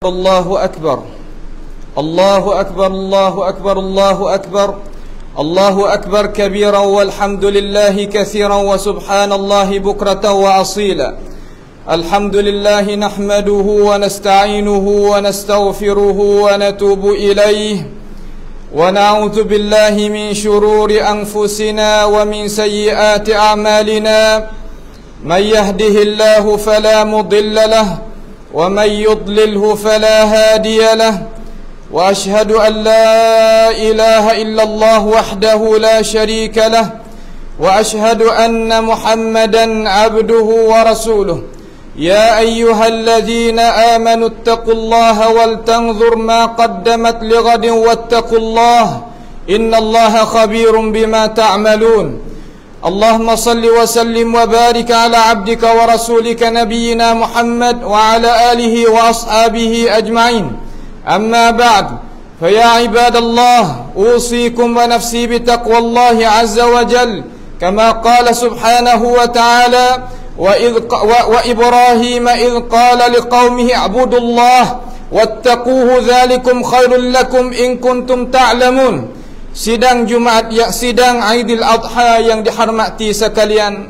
الله أكبر الله أكبر الله أكبر الله أكبر الله أكبر كبيرا والحمد لله كثيرا وسبحان الله بكرة وأصيلا. الحمد لله نحمده ونستعينه ونستغفره ونتوب إليه ونعوذ بالله من شرور أنفسنا ومن سيئات أعمالنا. من يهده الله فلا مضل له ومن يضلله فلا هادي له. وأشهد أن لا إله إلا الله وحده لا شريك له وأشهد أن محمدا عبده ورسوله. يا أيها الذين آمنوا اتقوا الله ولتنظر ما قدمت لغد واتقوا الله إن الله خبير بما تعملون. اللهم صل وسلم وبارك على عبدك ورسولك نبينا محمد وعلى آله وأصحابه أجمعين. أما بعد، فيا عباد الله، أوصيكم ونفسي بتقوى الله عز وجل كما قال سبحانه وتعالى: وإبراهيم إذ قال لقومه اعبدوا الله واتقوه ذلكم خير لكم إن كنتم تعلمون. Sidang Jumaat, sidang Aidil Adha yang dihormati sekalian,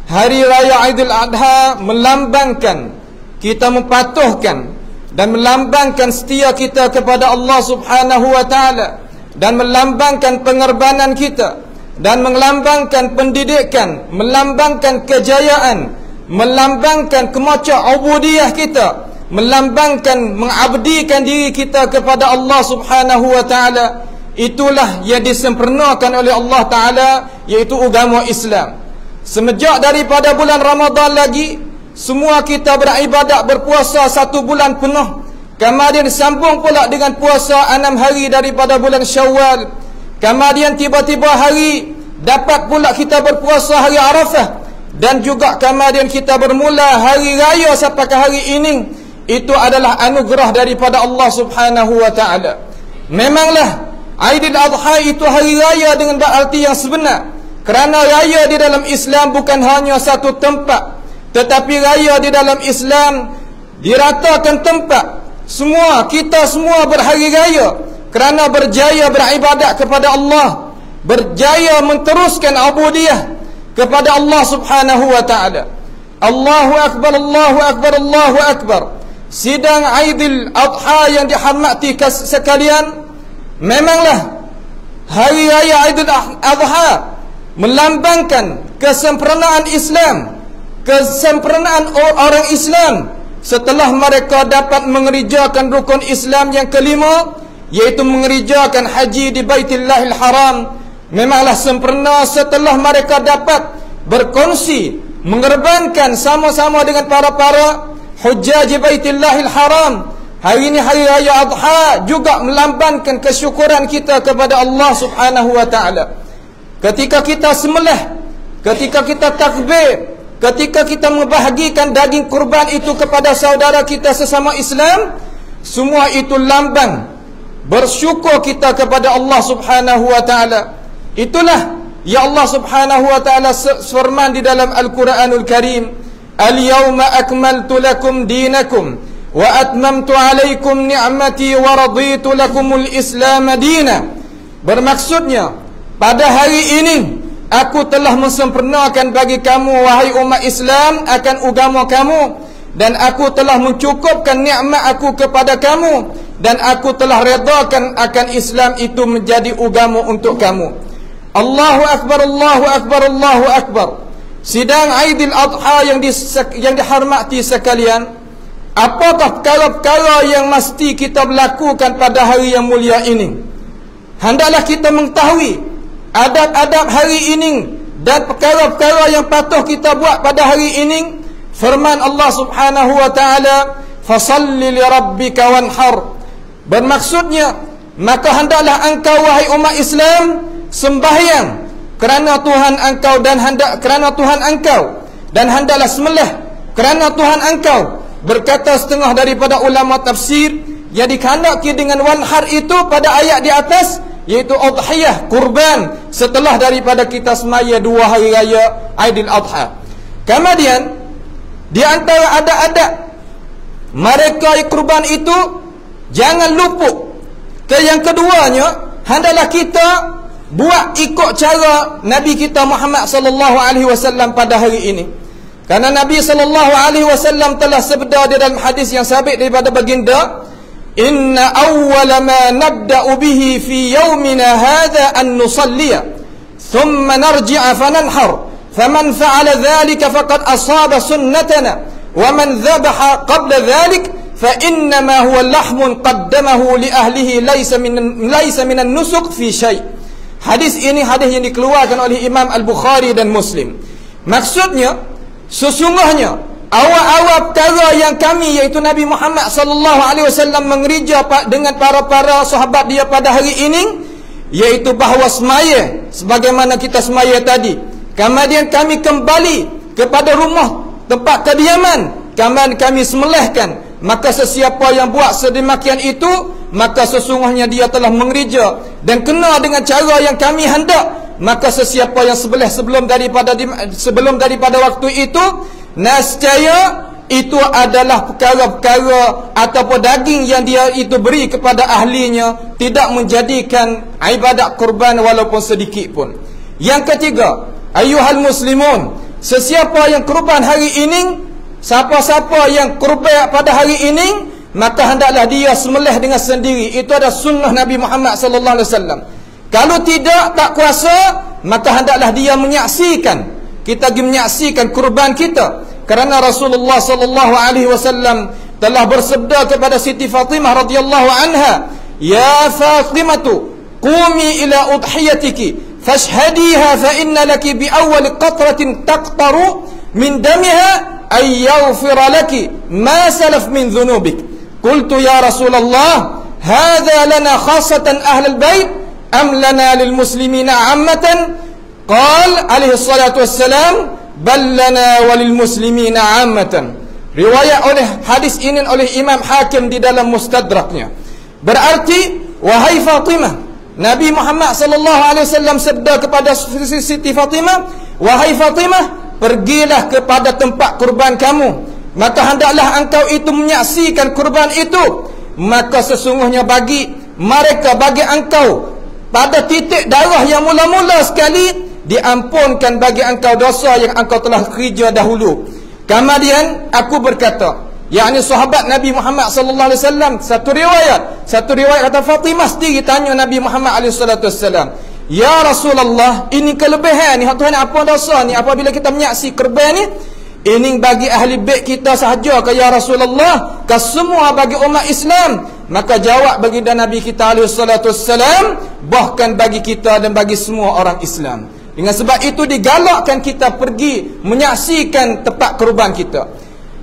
Hari Raya Aidil Adha melambangkan, kita mempatuhkan dan melambangkan setia kita kepada Allah Subhanahu wa ta'ala, dan melambangkan pengorbanan kita, dan melambangkan pendidikan, melambangkan kejayaan, melambangkan kemaca ubudiyah kita, melambangkan mengabdikan diri kita kepada Allah Subhanahu wa ta'ala. Itulah yang disempurnakan oleh Allah Ta'ala, yaitu agama Islam. Semenjak daripada bulan Ramadan lagi, semua kita beribadat berpuasa 1 bulan penuh. Kemudian disambung pula dengan puasa 6 hari daripada bulan Syawal. Kemudian tiba-tiba hari dapat pula kita berpuasa hari Arafah. Dan juga kemudian kita bermula hari raya sampai ke hari ini. Itu adalah anugerah daripada Allah Subhanahu wa ta'ala. Memanglah Aidil Adha itu hari raya dengan berarti yang sebenar. Kerana raya di dalam Islam bukan hanya satu tempat, tetapi raya di dalam Islam diratakan tempat. Kita semua berhari raya kerana berjaya beribadat kepada Allah, berjaya menteruskan ubudiyah kepada Allah Subhanahu wa ta'ala. Allahu Akbar, Allahu Akbar, Allahu Akbar. Sidang Aidil Adha yang dihormati sekalian, memanglah Hari Raya Aidil Adha melambangkan kesempurnaan Islam, kesempurnaan orang Islam setelah mereka dapat mengerjakan rukun Islam yang kelima, yaitu mengerjakan haji di Baitillahil Haram. Memanglah sempurna setelah mereka dapat berkongsi, mengorbankan sama-sama dengan para hujjaj Baitillahil Haram. Hari ini Hari Raya Adha juga melambangkan kesyukuran kita kepada Allah Subhanahu wa ta'ala. Ketika kita sembelih, ketika kita takbir, ketika kita membahagikan daging kurban itu kepada saudara kita sesama Islam, semua itu lambang bersyukur kita kepada Allah Subhanahu wa ta'ala. Itulah ya Allah Subhanahu wa ta'ala firman di dalam Al-Quranul Karim: Al-yawma akmaltu lakum dinakum wa atmamtu alaikum ni'mati wa raditu lakumul Islam dina. Bermaksudnya, pada hari ini aku telah mensempurnakan bagi kamu wahai umat Islam akan agama kamu, dan aku telah mencukupkan nikmat aku kepada kamu, dan aku telah redakan akan Islam itu menjadi agama untuk kamu. Allahu Akbar, Allahu Akbar, Allahu Akbar. Sidang Aidil Adha yang dihormati sekalian, apakah perkara-perkara yang mesti kita lakukan pada hari yang mulia ini? Hendaklah kita mengetahui adab-adab hari ini dan perkara-perkara yang patut kita buat pada hari ini. Firman Allah Subhanahu wa ta'ala: Fasalli li rabbika wanhar. Bermaksudnya, maka hendaklah engkau wahai umat Islam sembahyang kerana Tuhan engkau, dan hendaklah sembelih kerana Tuhan engkau. Berkata setengah daripada ulama tafsir, yang dikandaki dengan wanhar itu pada ayat di atas, yaitu udhiyah, kurban, setelah daripada kita semaya 2 hari raya Aidil Adha. Kemudian di antara adab-adab mereka kurban itu jangan luput. Yang keduanya, hendaklah kita buat ikut cara Nabi kita Muhammad sallallahu alaihi wasallam pada hari ini. Karena Nabi sallallahu alaihi wasallam telah sabda di dalam hadis yang sabit daripada baginda, inna awwala ma nabda'u bihi fi yawmina hadha an nusalliya thumma narji'a fananhar faman fa'ala dhalika faqad asaba sunnatana wa man dhabaha qabla dhalik fa innama huwa lahmun qaddamahu li ahlihi laysa min an-nusuk fi syai'. Hadis ini hadis yang dikeluarkan oleh Imam Al-Bukhari dan Muslim. Maksudnya, sesungguhnya awal-awal perkara yang kami, iaitu Nabi Muhammad sallallahu alaihi wasallam mengereja dengan para sahabat dia pada hari ini, iaitu bahawa semaya sebagaimana kita semaya tadi. Kemudian kami kembali kepada rumah tempat kediaman, kemudian kami sembelihkan. Maka sesiapa yang buat sedemikian itu, maka sesungguhnya dia telah mengereja dan kena dengan cara yang kami hendak. Maka sesiapa yang sebelum daripada waktu itu, nescaya itu adalah perkara-perkara ataupun daging yang dia itu beri kepada ahlinya, tidak menjadikan ibadat kurban walaupun sedikit pun. Yang ketiga, ayyuhal muslimun, sesiapa yang kurban hari ini, siapa-siapa yang kurban pada hari ini, maka hendaklah dia sembelih dengan sendiri. Itu adalah sunnah Nabi Muhammad sallallahu alaihi wasallam. Kalau tidak, tak kuasa, maka hendaklah dia menyaksikan. Kita pergi menyaksikan kurban kita. Kerana Rasulullah sallallahu alaihi wasallam telah bersabda kepada Siti Fatimah radhiyallahu anha, "Ya Fatimatu, qumi ila udhiyatiki fashhadiha fa inna laki bi awwal qatratin taqtaru min damiha ay yaghfira laki ma salaf min dhunubik." Qultu ya Rasulullah, hadha lana khassatan ahlul bait am lana lil muslimina ammatan? Qal alaihi salatu wassalam, bal lana walil muslimina ammatan. Riwayat oleh hadis ini oleh Imam Hakim di dalam Mustadraknya. Berarti, wahai Fatimah, Nabi Muhammad sallallahu alaihi wasallam sabda kepada Siti Fatimah, wahai Fatimah, pergilah kepada tempat kurban kamu, maka hendaklah engkau itu menyaksikan kurban itu. Maka sesungguhnya bagi engkau pada titik darah yang mula-mula sekali, diampunkan bagi engkau dosa yang engkau telah kerja dahulu. Kemudian aku berkata, yakni sahabat Nabi Muhammad sallallahu alaihi wasallam, satu riwayat kata Fatimah sendiri tanya Nabi Muhammad alaihi salatu wasallam, ya Rasulullah, ini kelebihan ni, Tuhan apa dosa ni apabila kita menyaksi kurban ni? Ini bagi ahli bait kita sahaja ke ya Rasulullah, ke semua bagi umat Islam? Maka jawab baginda Nabi kita alaihi salatu wassalam, bahkan bagi kita dan bagi semua orang Islam. Dengan sebab itu digalakkan kita pergi menyaksikan tempat kurban kita.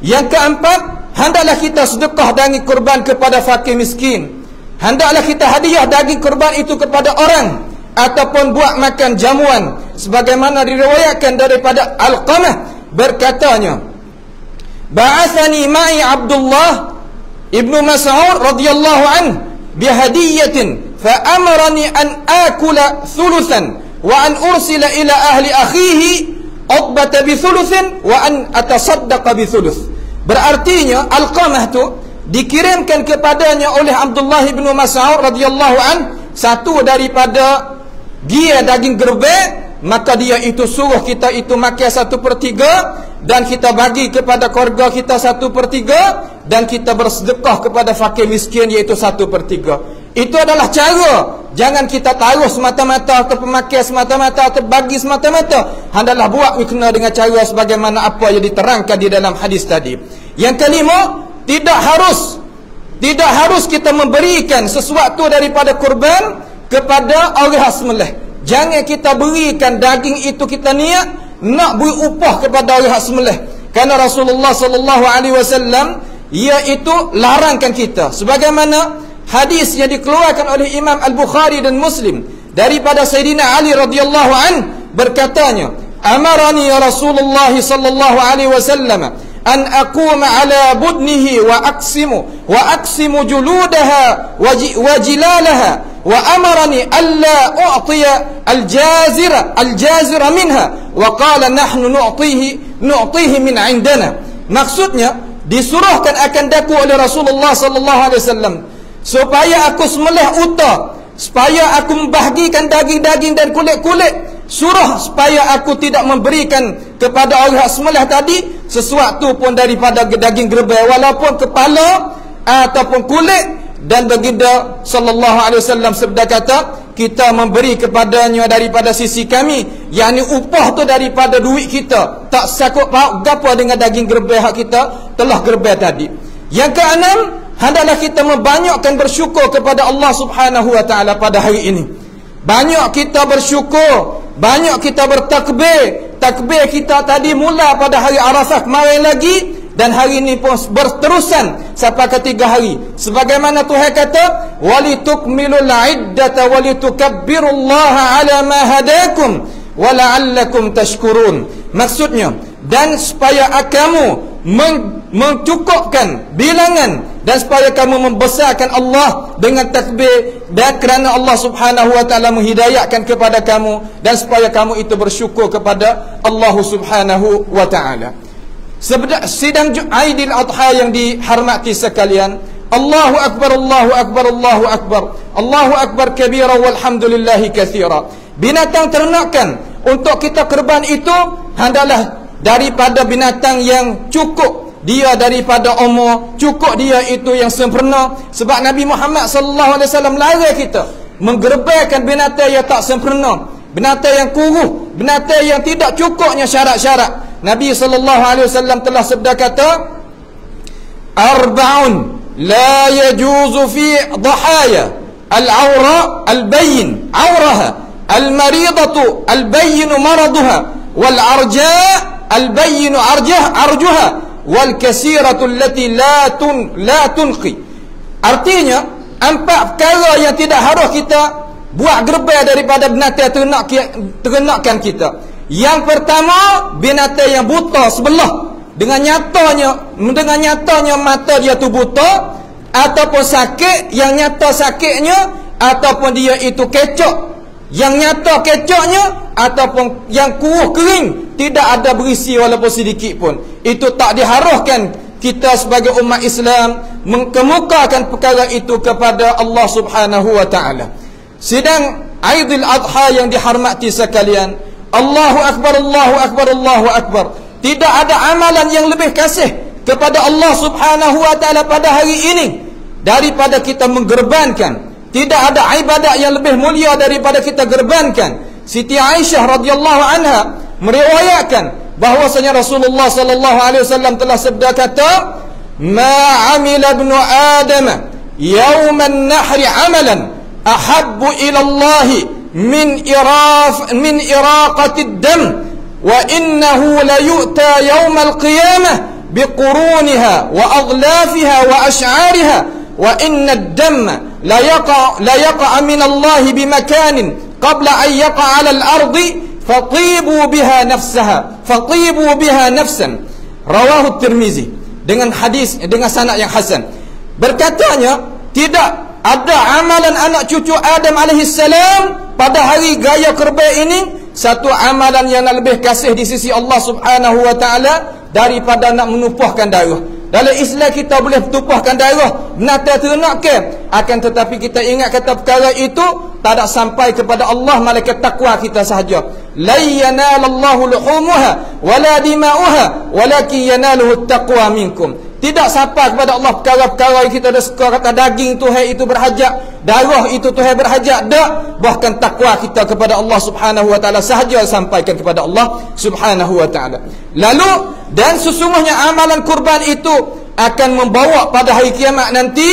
Yang keempat, hendaklah kita sedekah daging kurban kepada fakir miskin. Hendaklah kita hadiah daging kurban itu kepada orang, ataupun buat makan jamuan, sebagaimana diriwayatkan daripada Alqamah berkatanya, ba'athani ma'i Abdullah ibnu Mas'ud radhiyallahu anhu bihadiyatin fa amarani an akula thuluthan wa an ursila ila ahli akhihi Uqbah bi thuluthin wa an atasaddaqa bi thuluth. Berartinya Alqamah tu dikirimkan kepadanya oleh Abdullah ibnu Mas'ud radhiyallahu anhu satu daripada gia daging gerbek, maka dia itu suruh kita itu makan 1/3 dan kita bagi kepada keluarga kita 1/3 dan kita bersedekah kepada fakir miskin iaitu 1/3. Itu adalah cara. Jangan kita taruh semata-mata atau pemakai semata-mata atau bagi semata-mata. Hendaklah buat kena dengan cara sebagaimana apa yang diterangkan di dalam hadis tadi. Yang kelima, tidak harus kita memberikan sesuatu daripada kurban kepada orang sembelih. Jangan kita berikan daging itu kita niat nak beri upah kepada orang sembelih. Kerana Rasulullah sallallahu alaihi wasallam iaitu larangkan kita. Sebagaimana hadis yang dikeluarkan oleh Imam Al-Bukhari dan Muslim daripada Sayyidina Ali radhiyallahu an berkatanya, amarani ya Rasulullah sallallahu alaihi wasallam an aquma ala budnihi wa aqsimu juludaha wa jilalaha wa amarani alla u'tiya al-jazira minha wa qala nahnu nu'tihi min indana. Maksudnya, disuruhkan akan daku oleh Rasulullah sallallahu alaihi wasallam supaya aku sembelih unta, supaya aku membahagikan daging-daging dan kulit-kulit, suruh supaya aku tidak memberikan kepada orang sembelih tadi sesuatu pun daripada daging gerbel, walaupun kepala ataupun kulit. Dan baginda sallallahu alaihi wasallam sabda kata, kita memberi kepadanya daripada sisi kami, yakni upah tu daripada duit kita, tak sakut gapo dengan daging gerbel hak kita telah gerbel tadi. Yang keenam, hendaklah kita membanyakkan bersyukur kepada Allah Subhanahu wa taala pada hari ini. Banyak kita bersyukur, banyak kita bertakbir. Takbir kita tadi mula pada hari Arafah kemarin lagi, dan hari ini pun berterusan sampai ke 3 hari. Sebagaimana Tuhan kata, walitukmilul iddata walitukabbirullaha ala ma hadakum wa la'allakum tashkurun. Maksudnya, dan supaya kamu mencukupkan bilangan, dan supaya kamu membesarkan Allah dengan takbir, dan kerana Allah Subhanahu wa taala menghidayahkan kepada kamu, dan supaya kamu itu bersyukur kepada Allah Subhanahu wa taala. Sidang Aidil Adha yang dihormati sekalian, Allahu Akbar, Allahu Akbar, Allahu Akbar, Allahu Akbar kabira walhamdulillahi katsira. Binatang ternakan untuk kita kurban itu hendaklah daripada binatang yang cukup dia daripada umur, cukup dia itu yang sempurna. Sebab Nabi Muhammad sallallahu alaihi wasallam larang kita menggerbelkan binatang yang tak sempurna, binatang yang kuruh, binatang yang tidak cukupnya syarat-syarat. Nabi sallallahu alaihi wasallam telah sabda kata, arba'un la yajuzu fi dhahaya al-awra al-bayyin awraha, al-maridatu al-bayyin maraduha, wal-arja' al-bayyin arjuha, wal-kasiratu allati la tunqi. Artinya, 4 perkara yang tidak harus kita buat gerbel daripada binatang ternakan kita. Yang pertama, binatang yang buta sebelah, dengan nyatanya mata dia tu buta, ataupun sakit, yang nyata sakitnya, ataupun dia itu kecok, yang nyata kecoknya, ataupun yang kuruh kering, tidak ada berisi walaupun sedikit pun. Itu tak diharuskan kita sebagai umat Islam mengemukakan perkara itu kepada Allah Subhanahu wa taala. Sidang Aidil Adha yang dihormati sekalian, Allahu Akbar, Allahu Akbar, Allahu Akbar. Tidak ada amalan yang lebih kasih kepada Allah Subhanahu wa taala pada hari ini daripada kita menggerbankan. Tidak ada ibadat yang lebih mulia daripada kita gerbankan. Siti Aisyah radhiyallahu anha meriwayatkan bahwasanya Rasulullah sallallahu alaihi wasallam telah sabda kata, "Ma 'amila ibnu Adam yawman nahri 'amalan ahabbu ila Allah min iraqati ad-dam wa innahu la yu'ta yawm al-qiyamah biquruniha wa aghlafiha wa ash'ariha wa inna ad-damma la yaqa min Allah bimakanin qabla an yaqa 'ala al-ardi fatibu biha nafsan." Rawahu Tirmizi dengan hadis dengan sanad yang hasan. Berkatanya, tidak ada amalan anak cucu Adam alaihissalam pada hari gaya kurban ini satu amalan yang lebih kasih di sisi Allah Subhanahu wa taala daripada nak menumpahkan darah. Dalam Islam kita boleh tumpahkan darah binatang ternakan, akan tetapi kita ingat kata perkara itu tak ada sampai kepada Allah malaikat takwa kita sahaja. La yanalallahu luhumuha wala dima'uha walakin yanaluhu taqwa minkum. Tidak sampai kepada Allah perkara-perkara yang kita dah suka kata daging Tuhan itu berhajat, darah itu Tuhan berhajat, tak. Bahkan takwa kita kepada Allah Subhanahu wa taala sahaja sampaikan kepada Allah Subhanahu wa taala. Lalu, dan sesungguhnya amalan kurban itu akan membawa pada hari kiamat nanti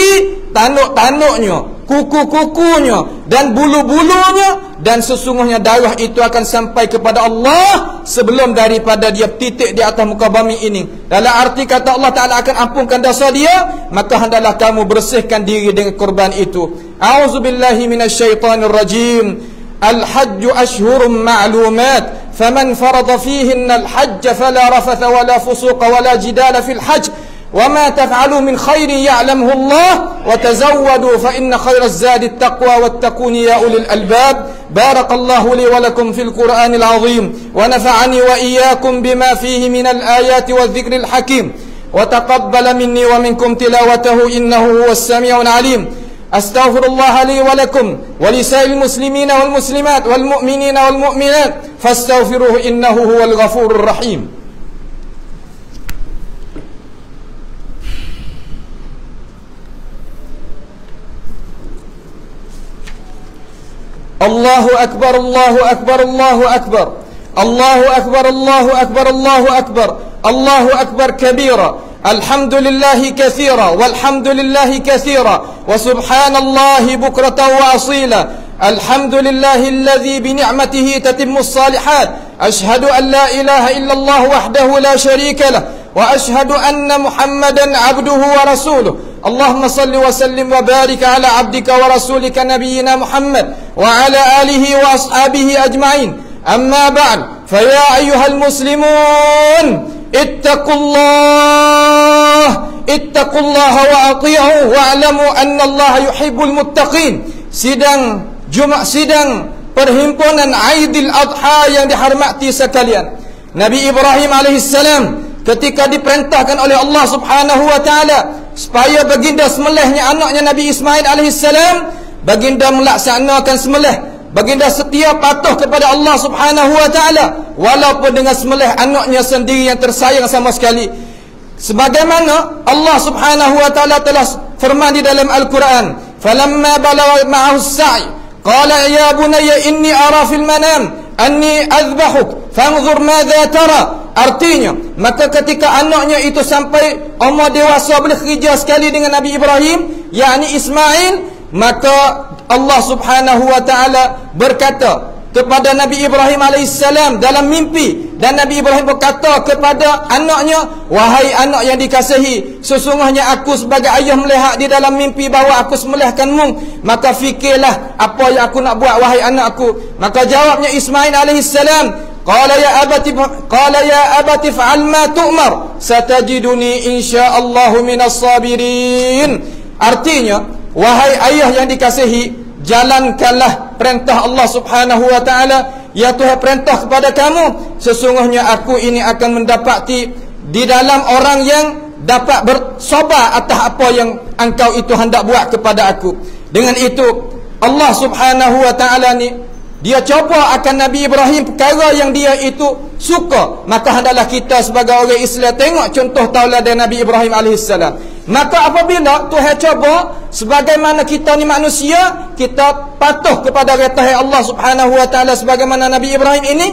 tanduk-tanduknya, kuku-kukunya dan bulu-bulunya, dan sesungguhnya darah itu akan sampai kepada Allah sebelum daripada dia titik di atas muka bumi ini. Dalam arti kata Allah Ta'ala akan ampunkan dosa dia, maka hendaklah kamu bersihkan diri dengan kurban itu. A'udzubillahi minasyaitanirrajim. Al-hajju ashhurum ma'lumat, faman farada fihinna al-hajj fala rafatha wala fusuqa wala jidala fil hajj. وما تفعلوا من خير يعلمه الله وتزودوا فإن خير الزاد التقوى واتقون يا أولي الألباب. بارك الله لي ولكم في القرآن العظيم ونفعني وإياكم بما فيه من الآيات والذكر الحكيم. وتقبل مني ومنكم تلاوته إنه هو السميع العليم. أستغفر الله لي ولكم ولسائر المسلمين والمسلمات والمؤمنين والمؤمنات فاستغفروه إنه هو الغفور الرحيم. الله أكبر الله أكبر الله أكبر الله أكبر الله أكبر الله أكبر الله أكبر كبيرا الحمد لله كثيرا والحمد لله كثيرا وسبحان الله بكرة وأصيلا الحمد لله الذي بنعمته تتم الصالحات أشهد أن لا إله إلا الله وحده لا شريك له وأشهد أن محمدا عبده ورسوله اللهم صل وسلم وبارك على عبدك ورسولك نبينا محمد وعلى آله وأصحابه أجمعين أما بعد فيا أيها المسلمون اتقوا الله وأطيعوا واعلموا أن الله يحب المتقين. Sidang perhimpunan Aidil Adha yang dihormati sekalian, Nabi Ibrahim alaihissalam ketika diperintahkan oleh Allah Subhanahu wa taala supaya baginda sembelihnya anaknya Nabi Ismail alaihissalam, baginda melaksanakan sembelih. Baginda setia patuh kepada Allah Subhanahu wa taala walaupun dengan sembelih anaknya sendiri yang tersayang sama sekali. Sebagaimana Allah Subhanahu wa taala telah firman di dalam Al-Quran, "Falamma balagha ma'ahu as-sa'i, qala ya bunayya inni ara fil manam anni azbahuk fanzur madza tara." Artinya, maka ketika anaknya itu sampai umur dewasa boleh kerja sekali dengan Nabi Ibrahim, yakni Ismail, maka Allah Subhanahu wa taala berkata kepada Nabi Ibrahim alaihissalam dalam mimpi, dan Nabi Ibrahim berkata kepada anaknya, "Wahai anak yang dikasihi, sesungguhnya aku sebagai ayah melihat di dalam mimpi bahawa aku sembelihkanmu, maka fikirlah apa yang aku nak buat wahai anakku." Maka jawabnya Ismail alaihissalam, Qala ya abati fa'al ma tu'mar satajiduni insyaallahu minas sabirin. Artinya, wahai ayah yang dikasihi, jalankanlah perintah Allah Subhanahu wa taala. Ya Tuhan, perintah kepada kamu, sesungguhnya aku ini akan mendapati di dalam orang yang dapat bersabar atas apa yang engkau itu hendak buat kepada aku. Dengan itu Allah Subhanahu wa taala ni dia coba akan Nabi Ibrahim perkara yang dia itu suka. Maka hendaklah kita sebagai orang Islam tengok contoh tauladan Nabi Ibrahim alaihissalam. Maka apabila Tuhan coba, sebagaimana kita ni manusia, kita patuh kepada perintah Allah Subhanahu wa taala sebagaimana Nabi Ibrahim ini,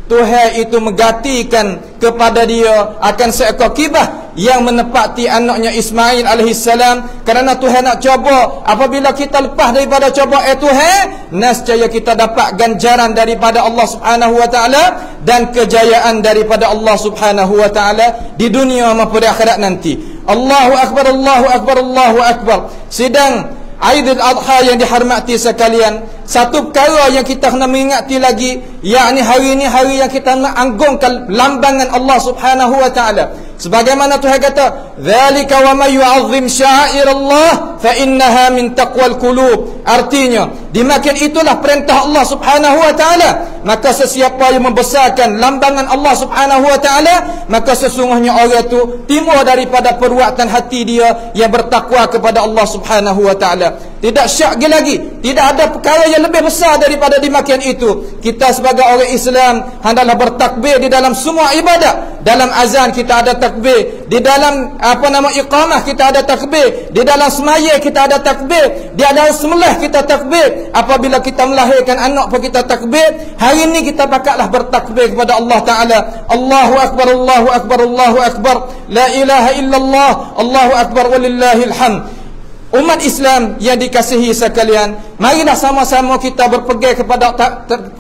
Tuhan itu menggantikan kepada dia akan seekor kibah yang menepati anaknya Ismail alaihissalam. Kerana Tuhan nak coba, apabila kita lepas daripada cobaan Tuhan, nescaya kita dapat ganjaran daripada Allah Subhanahu wa taala dan kejayaan daripada Allah Subhanahu wa taala di dunia maupun di akhirat nanti. Allahu akbar, Allahu akbar, Allahu akbar. Sidang Aidil Adha yang dihormati sekalian, satu perkara yang kita kena mengingati lagi, yakni hari ini hari yang kita nak anggungkan lambangan Allah Subhanahu wa taala. Sebagaimana Tuhan kata, "Dzalika wa may yu'azzim sya'airallah fa innaha min taqwal qulub." Artinya, dimakan itulah perintah Allah Subhanahu wa taala, maka sesiapa yang membesarkan lambangan Allah Subhanahu wa taala, maka sesungguhnya orang itu timbul daripada perbuatan hati dia yang bertakwa kepada Allah Subhanahu wa taala. Tidak syak lagi, tidak ada perkara yang lebih besar daripada dimakan itu. Kita sebagai orang Islam hendaklah bertakbir di dalam semua ibadat. Dalam azan kita ada takbir, di dalam iqamah kita ada takbir, di dalam semaya kita ada takbir, di dalam sembelih kita takbir, apabila kita melahirkan anak pun kita takbir. Hari ini kita bakatlah bertakbir kepada Allah taala. Allahu akbar, Allahu akbar, Allahu akbar, la ilaha illallah, Allahu akbar walillahil hamd. Umat Islam yang dikasihi sekalian, marilah sama-sama kita berpegang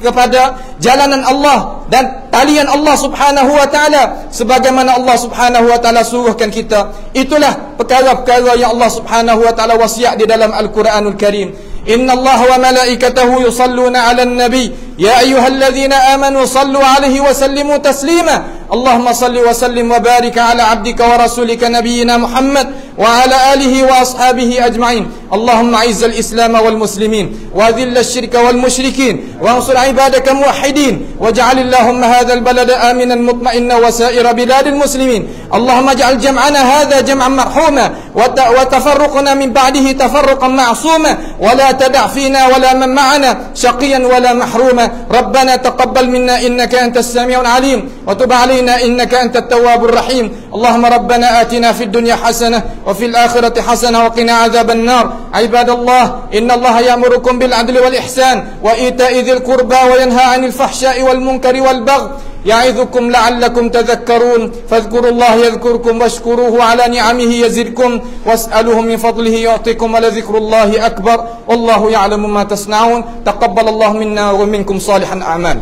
kepada jalanan Allah dan talian Allah Subhanahu wa taala sebagaimana Allah Subhanahu wa taala suruhkan kita. Itulah perkara-perkara yang Allah Subhanahu wa taala wasiat di dalam Al-Quranul Karim. Inna Allah wa malaikatahu yusalluna 'alan nabi يا أيها الذين آمنوا صلوا عليه وسلموا تسليما اللهم صل وسلم وبارك على عبدك ورسولك نبينا محمد وعلى آله وأصحابه أجمعين اللهم أعز الإسلام والمسلمين وأذل الشرك والمشركين وانصر عبادك الموحدين واجعل اللهم هذا البلد آمنا مطمئنا وسائر بلاد المسلمين اللهم اجعل جمعنا هذا جمعا مرحوما وتفرقنا من بعده تفرقا معصوما ولا تدع فينا ولا من معنا شقيا ولا محروما ربنا تقبل منا إنك أنت السميع العليم وتب علينا إنك أنت التواب الرحيم اللهم ربنا آتنا في الدنيا حسنة وفي الآخرة حسنة وقنا عذاب النار عباد الله إن الله يأمركم بالعدل والإحسان وإيتاء ذي القربى وينهى عن الفحشاء والمنكر والبغي يعظكم لعلكم تذكرون فاذكروا الله يذكركم واشكروه على نعمه يزدكم واسألوه من فضله يعطيكم ولذكر الله أكبر والله يعلم ما تصنعون تقبل الله منا ومنكم صالح الأعمال